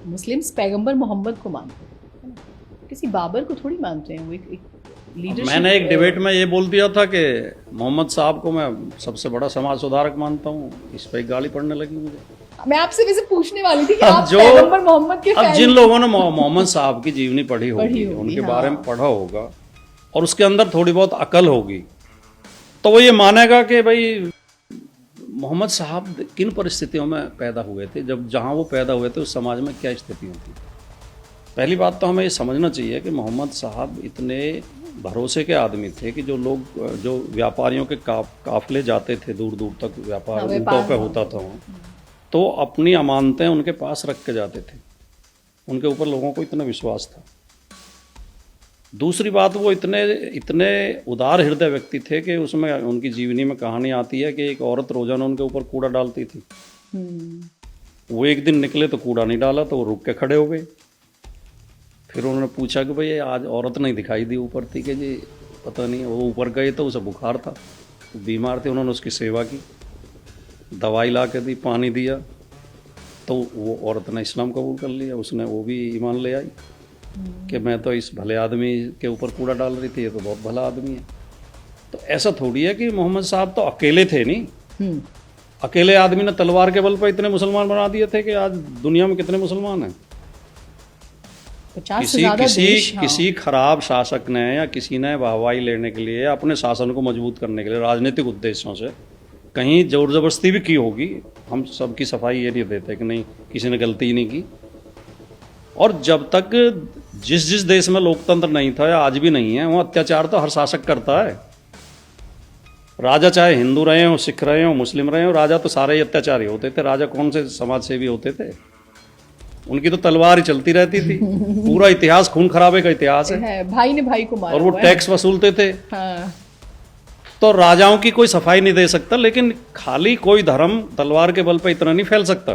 Muslims पैगंबर मोहम्मद को मानते हैं, है ना? किसी बाबर को थोड़ी मानते हैं। वो एक लीडरशिप। मैंने एक डिबेट में ये बोल दिया था कि मोहम्मद साहब को मैं सबसे बड़ा समाज सुधारक मानता हूँ, इस पर एक गाली पड़ने लगी मुझे। मैं आपसे वैसे पूछने वाली थी कि अब आप जो पैगंबर मोहम्मद के अब फैन जिन लोगों ने मोहम्मद साहब की जीवनी पढ़ी होगी, उनके हाँ। बारे में पढ़ा होगा और उसके अंदर थोड़ी बहुत अकल होगी, तो वो ये मानेगा कि भाई मोहम्मद साहब किन परिस्थितियों में पैदा हुए थे, जब जहाँ वो पैदा हुए थे उस समाज में क्या स्थितियाँ थी। पहली बात तो हमें ये समझना चाहिए कि मोहम्मद साहब इतने भरोसे के आदमी थे कि जो व्यापारियों के काफिले जाते थे दूर दूर तक, व्यापार ऊँटों पे होता था वहाँ, तो अपनी अमानतें उनके पास रख के जाते थे। उनके ऊपर लोगों को इतना विश्वास था। दूसरी बात, वो इतने उदार हृदय व्यक्ति थे कि उसमें उनकी जीवनी में कहानी आती है कि एक औरत रोजाना उनके ऊपर कूड़ा डालती थी। वो एक दिन निकले तो कूड़ा नहीं डाला, तो वो रुक के खड़े हो गए। फिर उन्होंने पूछा कि भाई आज औरत नहीं दिखाई दी ऊपर थी, कि जी पता नहीं। वो ऊपर गए तो उसे बुखार था, बीमार थे। उन्होंने उसकी सेवा की, दवाई ला के दी, पानी दिया, तो वो औरत ने इस्लाम कबूल कर लिया। उसने वो भी ईमान ले आई कि मैं तो इस भले आदमी के ऊपर कूड़ा डाल रही थी, ये तो बहुत भला आदमी है। तो ऐसा थोड़ी है कि मोहम्मद साहब तो अकेले थे नहीं। अकेले आदमी ने तलवार के बल पर इतने मुसलमान बना दिए थे कि आज दुनिया में कितने मुसलमान हैं। 50 से ज्यादा देश, हाँ। किसी खराब शासक ने या किसी ने वाहवाही लेने के लिए, अपने शासन को मजबूत करने के लिए, राजनीतिक उद्देश्यों से कहीं जोर जबरदस्ती भी की होगी। हम सबकी सफाई ये नहीं देते कि नहीं किसी ने गलती ही नहीं की। और जब तक जिस देश में लोकतंत्र नहीं था या आज भी नहीं है, वहाँ अत्याचार तो हर शासक करता है। राजा चाहे हिंदू रहे हो, सिख रहे हो, मुस्लिम रहे हो, राजा तो सारे ही अत्याचारी होते थे। राजा कौन से समाज सेवी होते थे? उनकी तो तलवार ही चलती रहती थी। पूरा इतिहास खून खराबे का इतिहास है। भाई ने भाई को मारा, और वो टैक्स वसूलते थे। हाँ। तो राजाओं की कोई सफाई नहीं दे सकता, लेकिन खाली कोई धर्म तलवार के बल पर इतना नहीं फैल सकता।